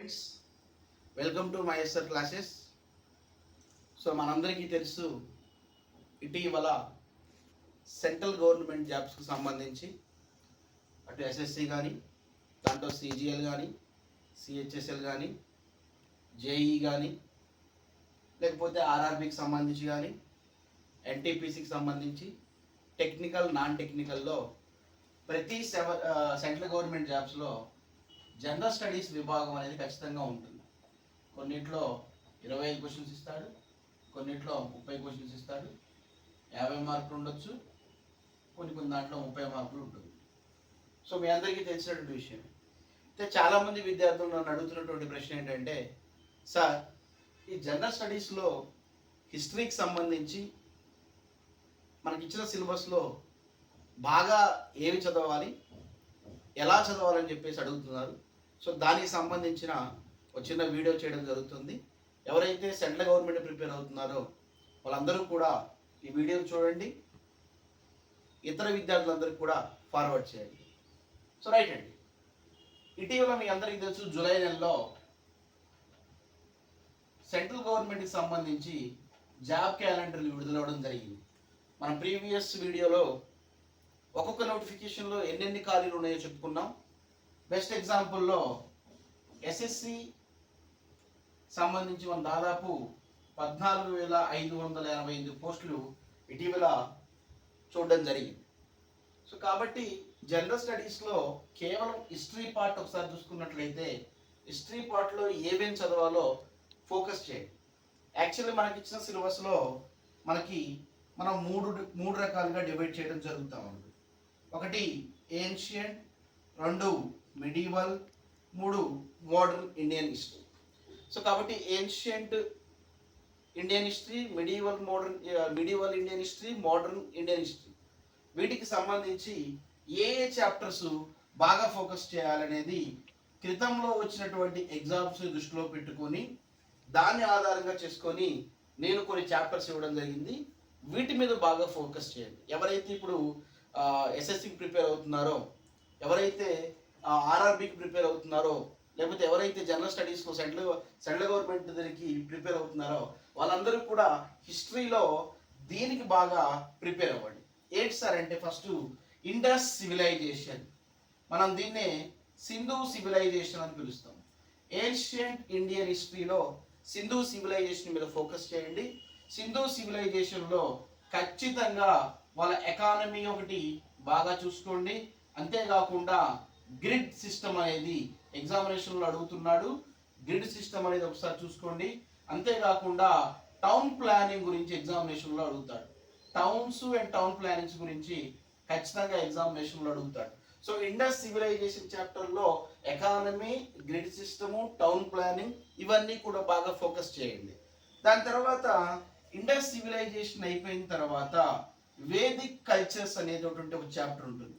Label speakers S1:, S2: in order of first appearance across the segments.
S1: Friends, welcome to my SR classes. So మనందరికీ తెలుసు, ఇటీవల సెంట్రల్ గవర్నమెంట్ జాబ్స్కి సంబంధించి అటు ఎస్ఎస్సి కానీ, దాంట్లో సిజిఎల్ కానీ, సిహెచ్ఎస్ఎల్ కానీ, జేఈ కానీ, లేకపోతే ఆర్ఆర్బికి సంబంధించి కానీ, ఎన్టీపీసీకి సంబంధించి టెక్నికల్ నాన్ టెక్నికల్లో ప్రతి సెంట్రల్ గవర్నమెంట్ జాబ్స్లో జనరల్ స్టడీస్ విభాగం అనేది ఖచ్చితంగా ఉంటుంది. కొన్నిట్లో 25 క్వశ్చన్స్ ఇస్తాడు, కొన్నిట్లో 30 క్వశ్చన్స్ ఇస్తాడు. 50 మార్కులు ఉండొచ్చు, కొన్ని దాంట్లో 30 మార్కులు ఉంటుంది. సో మీ అందరికీ తెలిసినటువంటి విషయం. అయితే చాలామంది విద్యార్థులు నన్ను అడుగుతున్నటువంటి ప్రశ్న ఏంటంటే, సార్ ఈ జనరల్ స్టడీస్లో హిస్టరీకి సంబంధించి మనకిచ్చిన సిలబస్లో బాగా ఏమి చదవాలి, ఎలా చదవాలని చెప్పేసి అడుగుతున్నారు. సో దానికి సంబంధించిన ఒక చిన్న వీడియో చేయడం జరుగుతుంది. ఎవరైతే సెంట్రల్ గవర్నమెంట్ ప్రిపేర్ అవుతున్నారో వాళ్ళందరూ కూడా ఈ వీడియో చూడండి, ఇతర విద్యార్థులందరికీ కూడా ఫార్వర్డ్ చేయండి. సో రైట్ అండి, ఇటీవల మీ అందరికీ తెలుసు, జూలై నెలలో సెంట్రల్ గవర్నమెంట్కి సంబంధించి జాబ్ క్యాలెండర్లు విడుదలవ్వడం జరిగింది. మన ప్రీవియస్ వీడియోలో ఒక్కొక్క నోటిఫికేషన్లో ఎన్నెన్ని ఖాళీలు ఉన్నాయో చెప్పుకున్నాం. బెస్ట్ ఎగ్జాంపుల్లో ఎస్ఎస్సి సంబంధించి మనం దాదాపు 14,588 పోస్టులు ఇటీవల చూడడం జరిగింది. సో కాబట్టి జనరల్ స్టడీస్లో కేవలం హిస్టరీ పార్ట్ ఒకసారి చూసుకున్నట్లయితే, హిస్టరీ పార్ట్లో ఏమేమి చదవాలో ఫోకస్ చేయండి. యాక్చువల్లీ మనకి ఇచ్చిన సిలబస్లో మనం మూడు రకాలుగా డివైడ్ చేయడం జరుగుతూ ఉంది. ఒకటి ancient, 2 medieval, 3 modern Indian history. So కాబట్టి ancient Indian history, medieval Indian history, modern Indian history, వీటికి సంబంధించి ఏ చాప్టర్స్ బాగా ఫోకస్ చేయాలనేది క్రితంలో వచ్చినటువంటి ఎగ్జామ్స్ దృష్టిలో పెట్టుకొని దాన్ని ఆధారంగా చేసుకొని నేను కొన్ని చాప్టర్స్ ఇవ్వడం జరిగింది. వీటి మీద బాగా ఫోకస్ చేయండి. ఎవరైతే ఇప్పుడు ఎస్ఎస్సికి ప్రిపేర్ అవుతున్నారో, ఎవరైతే ఆర్ఆర్బికి ప్రిపేర్ అవుతున్నారో, లేకపోతే ఎవరైతే జనరల్ స్టడీస్లో సెంట్రల్ గవర్నమెంట్ దగ్గరికి ప్రిపేర్ అవుతున్నారో వాళ్ళందరూ కూడా హిస్టరీలో దీనికి బాగా ప్రిపేర్ అవ్వండి. ఏంటి సార్ అంటే, ఫస్ట్ ఇండస్ సివిలైజేషన్, మనం దీన్నే సింధు సివిలైజేషన్ అని పిలుస్తాం. ఏన్షియంట్ ఇండియన్ హిస్టరీలో సింధు సివిలైజేషన్ మీద ఫోకస్ చేయండి. సింధు సివిలైజేషన్లో ఖచ్చితంగా వాళ్ళ ఎకానమీ ఒకటి బాగా చూసుకోండి. అంతేకాకుండా గ్రిడ్ సిస్టమ్ అనేది ఎగ్జామినేషన్లో అడుగుతున్నాడు, గ్రిడ్ సిస్టమ్ అనేది ఒకసారి చూసుకోండి. అంతేకాకుండా టౌన్ ప్లానింగ్ గురించి ఎగ్జామినేషన్లో అడుగుతాడు. టౌన్స్ అండ్ టౌన్ ప్లానింగ్స్ గురించి ఖచ్చితంగా ఎగ్జామినేషన్లో అడుగుతాడు. సో ఇండస్ సివిలైజేషన్ చాప్టర్లో economy, grid system, town planning ఇవన్నీ కూడా బాగా ఫోకస్ చేయండి. దాని తర్వాత ఇండస్ సివిలైజేషన్ అయిపోయిన తర్వాత వేదిక్ కల్చర్స్ అనేది ఒక చాప్టర్ ఉంటుంది.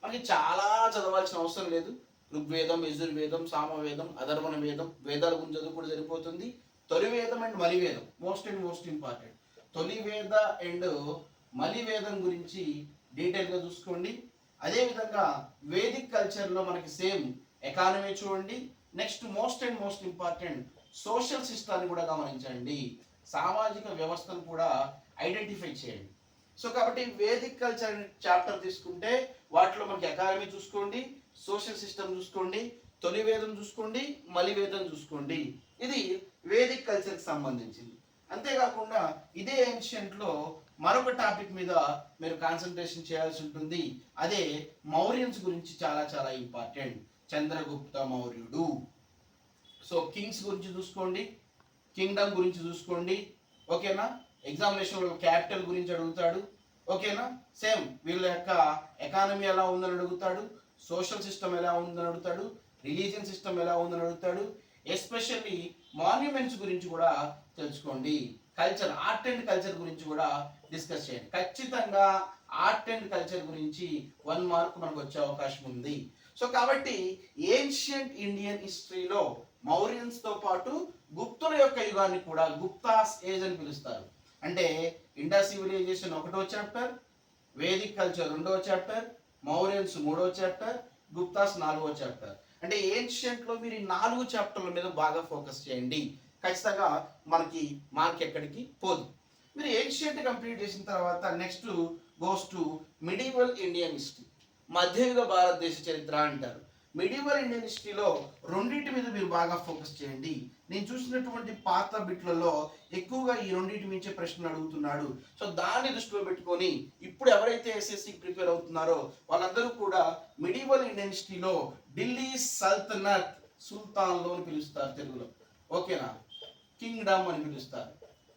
S1: మనకి చాలా చదవాల్సిన అవసరం లేదు. ఋగ్వేదం, యజుర్వేదం, సామవేదం, అధర్వణ వేదం, వేదాల గురించి చదువుకుంటే సరిపోతుంది. తొలి వేదం అండ్ మలివేదం మోస్ట్ ఇంపార్టెంట్. తొలి వేద అండ్ మలివేదం గురించి డీటెయిల్గా చూసుకోండి. అదేవిధంగా వేదిక్ కల్చర్లో మనకి సేమ్ ఎకానమీ చూడండి. నెక్స్ట్ మోస్ట్ ఇంపార్టెంట్ సోషల్ సిస్టాన్ని కూడా గమనించండి. సామాజిక వ్యవస్థను కూడా ఐడెంటిఫై చేయండి. సో కాబట్టి వేదిక్ కల్చర్ చాప్టర్ తీసుకుంటే వాటిలో మనకి ఎకానమీ చూసుకోండి, సోషల్ సిస్టమ్ చూసుకోండి, తొలి వేదం చూసుకోండి, మలివేదం చూసుకోండి. ఇది వేదిక్ కల్చర్కి సంబంధించింది. అంతేకాకుండా ఇదే ఏన్షియంట్లో మరొక టాపిక్ మీద మీరు కాన్సన్ట్రేషన్ చేయాల్సి ఉంటుంది. అదే మౌర్యన్స్ గురించి చాలా ఇంపార్టెంట్. చంద్రగుప్త మౌర్యుడు. సో కింగ్స్ గురించి చూసుకోండి, కింగ్డమ్ గురించి చూసుకోండి. ఓకేనా? ఎగ్జామినేషన్లో క్యాపిటల్ గురించి అడుగుతాడు. ఓకేనా? సేమ్ వీళ్ళ యొక్క ఎకానమీ ఎలా ఉందని అడుగుతాడు, సోషల్ సిస్టమ్ ఎలా ఉందని అడుగుతాడు, రిలీజియన్ సిస్టమ్ ఎలా ఉందని అడుగుతాడు. ఎస్పెషల్లీ మాన్యుమెంట్స్ గురించి కూడా తెలుసుకోండి. కల్చర్, ఆర్ట్ అండ్ కల్చర్ గురించి కూడా డిస్కస్ చేయండి. ఖచ్చితంగా ఆర్ట్ అండ్ కల్చర్ గురించి 1 మార్క్ మనకు వచ్చే అవకాశం ఉంది. సో కాబట్టి ఏన్షియంట్ ఇండియన్ హిస్టరీలో మౌర్యన్స్తో పాటు గుప్తుల యొక్క యుగాన్ని కూడా గుప్తాస్ ఏజ్ అని పిలుస్తారు. అంటే ఇండస్ సివిలైజేషన్ 1వ చాప్టర్, వేదిక్ కల్చర్ 2వ చాప్టర్, మౌర్యన్స్ 3వ చాప్టర్, గుప్తాస్ 4వ చాప్టర్. అంటే ఏన్షియంట్లో మీరు ఈ 4 చాప్టర్ల మీద బాగా ఫోకస్ చేయండి. ఖచ్చితంగా మనకి మార్క్ ఎక్కడికి పోదు. మీరు ఏన్షియంట్ కంప్లీట్ చేసిన తర్వాత next goes to medieval Indian history, మధ్యయుగ భారతదేశ చరిత్ర అంటారు. మిడివల్ ఇండియన్ హిస్టరీలో రెండింటి మీద మీరు బాగా ఫోకస్ చేయండి. నేను చూసినటువంటి పాత బిట్లలో ఎక్కువగా ఈ రెండింటి మించే ప్రశ్నలు అడుగుతున్నాడు. సో దాన్ని దృష్టిలో పెట్టుకొని ఇప్పుడు ఎవరైతే ఎస్ఎస్సికి ప్రిపేర్ అవుతున్నారో వాళ్ళందరూ కూడా మిడివల్ ఇండియన్ హిస్టరీలో ఢిల్లీ సల్తనత్, సుల్తాన్లో అని పిలుస్తారు తెలుగులో, ఓకేనా, కింగ్డమ్ అని పిలుస్తారు.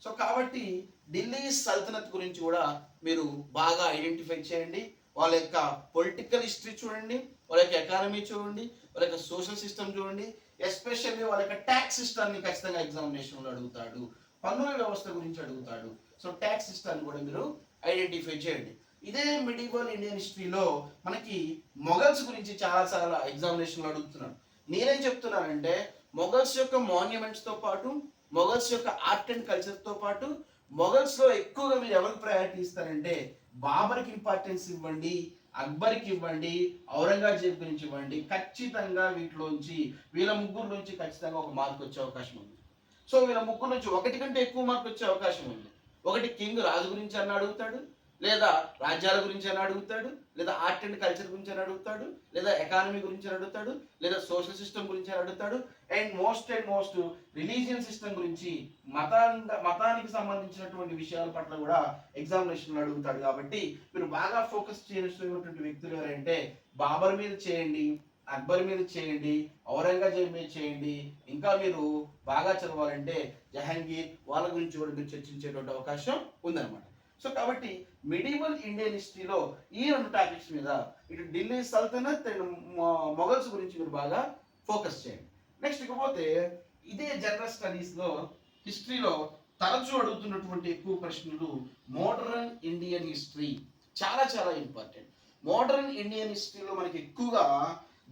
S1: సో కాబట్టి ఢిల్లీ సల్తనత్ గురించి కూడా మీరు బాగా ఐడెంటిఫై చేయండి. వాళ్ళ యొక్క పొలిటికల్ హిస్టరీ చూడండి, వాళ్ళ యొక్క ఎకానమీ చూడండి, వాళ్ళ యొక్క సోషల్ సిస్టమ్ చూడండి, ఎస్పెషల్లీ వాళ్ళ యొక్క ట్యాక్స్ సిస్టమ్ని ఖచ్చితంగా ఎగ్జామినేషన్లో అడుగుతాడు, పన్నుల వ్యవస్థ గురించి అడుగుతాడు. సో ట్యాక్స్ సిస్టమ్ కూడా మీరు ఐడెంటిఫై చేయండి. ఇదే మిడివల్ ఇండియన్ హిస్టరీలో మనకి మొఘల్స్ గురించి చాలా చాలా ఎగ్జామినేషన్లో అడుగుతున్నాడు. నేనేం చెప్తున్నానంటే మొఘల్స్ యొక్క మాన్యుమెంట్స్తో పాటు, మొఘల్స్ యొక్క ఆర్ట్ అండ్ కల్చర్తో పాటు మొఘల్స్లో ఎక్కువగా మీరు ఎవరికి ప్రయారిటీ ఇస్తారంటే బాబర్కి ఇంపార్టెన్స్ ఇవ్వండి, అక్బర్కి ఇవ్వండి, ఔరంగజేబ్ గురించి ఇవ్వండి. ఖచ్చితంగా వీటిలోంచి వీళ్ళ ముగ్గురు నుంచి ఖచ్చితంగా ఒక మార్క్ వచ్చే అవకాశం ఉంది. సో వీళ్ళ ముగ్గురు నుంచి ఒకటి కంటే ఎక్కువ మార్క్ వచ్చే అవకాశం ఉంది. ఒకటి కింగ్ రాజు గురించి అని అడుగుతాడు, లేదా రాజ్యాల గురించి అని అడుగుతాడు, లేదా ఆర్ట్ అండ్ కల్చర్ గురించి అని అడుగుతాడు, లేదా ఎకానమీ గురించి అని అడుగుతాడు, లేదా సోషల్ సిస్టమ్ గురించి అని అడుగుతాడు, అండ్ మోస్ట్ రిలీజియన్ సిస్టమ్ గురించి, మతానికి సంబంధించినటువంటి విషయాల పట్ల కూడా ఎగ్జామినేషన్లో అడుగుతాడు. కాబట్టి మీరు బాగా ఫోకస్ చేసినటువంటి వ్యక్తులు ఎవరంటే బాబర్ మీద చేయండి, అక్బర్ మీద చేయండి, ఔరంగజేబ్ మీద చేయండి. ఇంకా మీరు బాగా చదవాలంటే జహాంగీర్ వాళ్ళ గురించి కూడా మీరు చర్చించేటువంటి అవకాశం ఉందన్నమాట. సో కాబట్టి మిడివల్ ఇండియన్ హిస్టరీలో ఈ 2 టాపిక్స్ మీద, ఇటు ఢిల్లీ సల్తనత్ అండ్ మొఘల్స్ గురించి మీరు బాగా ఫోకస్ చేయండి. నెక్స్ట్ ఇకపోతే ఇదే జనరల్ స్టడీస్లో హిస్టరీలో తరచూ అడుగుతున్నటువంటి ఎక్కువ ప్రశ్నలు మోడర్న్ ఇండియన్ హిస్టరీ, చాలా చాలా ఇంపార్టెంట్. మోడర్న్ ఇండియన్ హిస్టరీలో మనకి ఎక్కువగా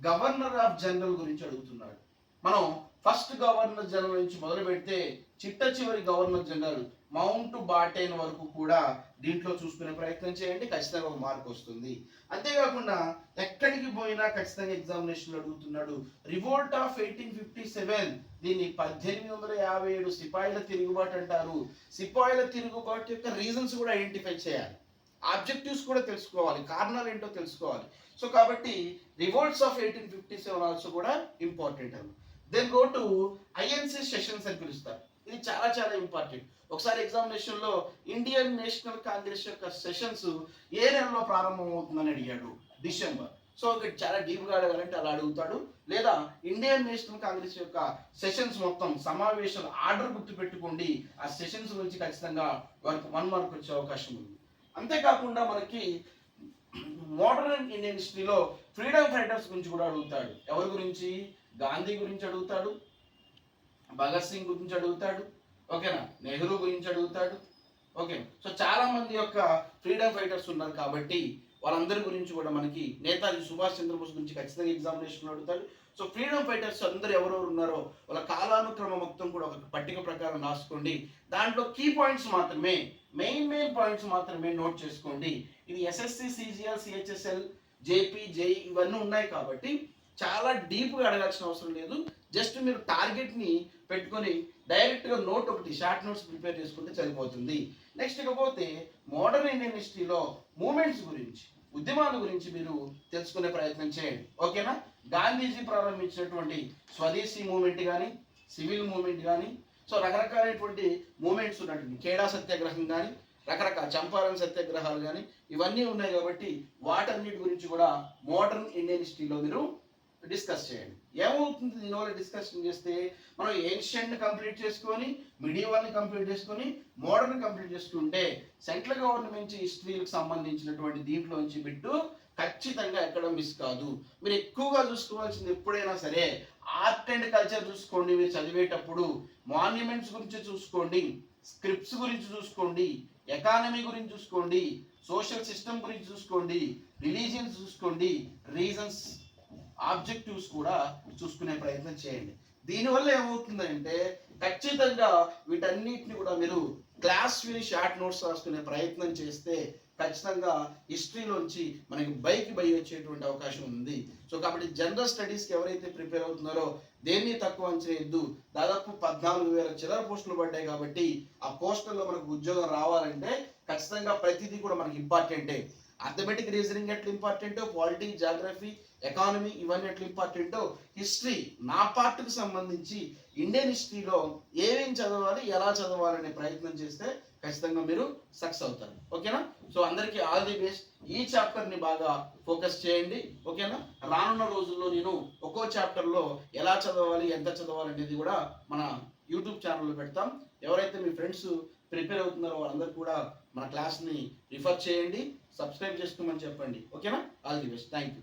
S1: గవర్నర్ ఆఫ్ జనరల్ గురించి అడుగుతున్నాడు. మనం ఫస్ట్ గవర్నర్ జనరల్ నుంచి మొదలు పెడితే చిట్ట చివరి గవర్నర్ జనరల్ మౌంట్ బాటెన్ వరకు కూడా దీంట్లో చూసుకునే ప్రయత్నం చేయండి, ఖచ్చితంగా ఒక మార్క్ వస్తుంది. అంతేకాకుండా ఎక్కడికి పోయినా ఖచ్చితంగా ఎగ్జామినేషన్ అడుగుతున్నాడు. రివోల్ట్ ఆఫ్ 1857, దీన్ని 1857 సిపాయిల తిరుగుబాటు అంటారు. సిపాయిల తిరుగుబాటు యొక్క రీజన్స్ కూడా ఐడెంటిఫై చేయాలి, ఆబ్జెక్టివ్స్ కూడా తెలుసుకోవాలి, కారణాలు ఏంటో తెలుసుకోవాలి. సో కాబట్టి రివోల్ట్స్ ఆఫ్ 1857 ఆల్సో కూడా ఇంపార్టెంట్ అన్నమాట. Then go to INC sessions అని పిలుస్తారు. ఇది చాలా చాలా ఇంపార్టెంట్. ఒకసారి ఎగ్జామినేషన్లో ఇండియన్ నేషనల్ కాంగ్రెస్ యొక్క సెషన్స్ ఏ నెలలో ప్రారంభం అవుతుందని అడిగాడు, డిసెంబర్. సో ఇక్కడ చాలా డీప్గా అడగాలంటే అలా అడుగుతాడు. లేదా ఇండియన్ నేషనల్ కాంగ్రెస్ యొక్క సెషన్స్ మొత్తం సమావేశాల ఆర్డర్ గుర్తుపెట్టుకోండి, ఆ సెషన్స్ గురించి ఖచ్చితంగా వారికి 1 మార్క్ వచ్చే అవకాశం ఉంది. అంతేకాకుండా మనకి మోడర్న్ ఇండియన్ హిస్టరీలో ఫ్రీడమ్ ఫైటర్స్ గురించి కూడా అడుగుతాడు. ఎవరి గురించి? గాంధీ గురించి అడుగుతాడు, భగత్ సింగ్ గురించి అడుగుతాడు, ఓకేనా, నెహ్రూ గురించి అడుగుతాడు, ఓకే. సో చాలా మంది యొక్క ఫ్రీడమ్ ఫైటర్స్ ఉన్నారు కాబట్టి వాళ్ళందరి గురించి కూడా మనకి నేతాజీ సుభాష్ చంద్రబోస్ గురించి ఖచ్చితంగా ఎగ్జామినేషన్ అడుగుతాడు. సో ఫ్రీడమ్ ఫైటర్స్ అందరూ ఎవరెవరు ఉన్నారో వాళ్ళ కాలానుక్రమం మొత్తం కూడా ఒక పట్టిక ప్రకారం రాసుకోండి. దాంట్లో కీ పాయింట్స్ మాత్రమే, మెయిన్ పాయింట్స్ మాత్రమే నోట్ చేసుకోండి. ఇది SSC, CGL, CHSL, JP, JEE ఇవన్నీ ఉన్నాయి కాబట్టి చాలా డీప్గా అడగాల్సిన అవసరం లేదు. జస్ట్ మీరు టార్గెట్ని పెట్టుకొని డైరెక్ట్గా నోట్ ఒకటి షార్ట్ నోట్స్ ప్రిపేర్ చేసుకుంటే సరిపోతుంది. నెక్స్ట్ ఇకపోతే మోడర్న్ ఇండియన్ హిస్టరీలో మూమెంట్స్ గురించి, ఉద్యమాల గురించి మీరు తెలుసుకునే ప్రయత్నం చేయండి, ఓకేనా. గాంధీజీ ప్రారంభించినటువంటి స్వదేశీ మూమెంట్ కానీ, సివిల్ మూమెంట్ కానీ, సో రకరకాలైనటువంటి మూమెంట్స్ ఉన్నటువంటి ఖేడా సత్యాగ్రహం కానీ, రకరకాల చంపారన్ సత్యాగ్రహాలు కానీ ఇవన్నీ ఉన్నాయి కాబట్టి వాటన్నిటి గురించి కూడా మోడర్న్ ఇండియన్ హిస్టరీలో మీరు డిస్కస్ చేయండి. ఏమవుతుంది దీనివల్ల డిస్కషన్ చేస్తే, మనం ఏన్షియంట్ కంప్లీట్ చేసుకొని, మిడివల్ని కంప్లీట్ చేసుకొని, మోడర్న్ కంప్లీట్ చేసుకుంటే సెంట్రల్ గవర్నమెంట్ హిస్టరీకి సంబంధించినటువంటి దీంట్లోంచి బిట్టు ఖచ్చితంగా ఎక్కడ మిస్ కాదు. మీరు ఎక్కువగా చూసుకోవాల్సింది ఎప్పుడైనా సరే ఆర్ట్ అండ్ కల్చర్ చూసుకోండి. మీరు చదివేటప్పుడు మాన్యుమెంట్స్ గురించి చూసుకోండి, స్క్రిప్ట్స్ గురించి చూసుకోండి, ఎకానమీ గురించి చూసుకోండి, సోషల్ సిస్టమ్ గురించి చూసుకోండి, రిలీజియన్స్ చూసుకోండి, రీజన్స్, ఆబ్జెక్టివ్స్ కూడా చూసుకునే ప్రయత్నం చేయండి. దీనివల్ల ఏమవుతుందంటే ఖచ్చితంగా వీటన్నిటిని కూడా మీరు క్లాస్ విని షార్ట్ నోట్స్ రాసుకునే ప్రయత్నం చేస్తే ఖచ్చితంగా హిస్టరీలోంచి మనకి బై వచ్చేటువంటి అవకాశం ఉంది. సో కాబట్టి జనరల్ స్టడీస్కి ఎవరైతే ప్రిపేర్ అవుతున్నారో దేన్ని తక్కువ అంచనేయద్దు. దాదాపు 14,000 చిల్లర పోస్టులు పడ్డాయి కాబట్టి ఆ పోస్టుల్లో మనకు ఉద్యోగం రావాలంటే ఖచ్చితంగా ప్రతిదీ కూడా మనకి ఇంపార్టెంటే. అథమెటిక్ రీజనింగ్ ఎట్లా ఇంపార్టెంటో, పాలిటీ, జాగ్రఫీ, ఎకానమీ ఇవన్నీ ఎట్లా ఇంపార్టెంటో, హిస్టరీ నా పార్ట్కి సంబంధించి ఇండియన్ హిస్టరీలో ఏమేం చదవాలి, ఎలా చదవాలనే ప్రయత్నం చేస్తే ఖచ్చితంగా మీరు సక్సెస్ అవుతారు. ఓకేనా? సో అందరికీ ఆల్ ది బెస్ట్. ఈ చాప్టర్ని బాగా ఫోకస్ చేయండి. ఓకేనా? రానున్న రోజుల్లో నేను ఒక్కో చాప్టర్లో ఎలా చదవాలి, ఎంత చదవాలి అనేది కూడా మన యూట్యూబ్ ఛానల్లో పెడతాం. ఎవరైతే మీ ఫ్రెండ్స్ ప్రిపేర్ అవుతున్నారో వాళ్ళందరూ కూడా మన క్లాస్ని రిఫర్ చేయండి, సబ్స్క్రైబ్ చేసుకోమని చెప్పండి. ఓకేనా? All the best. Thank you.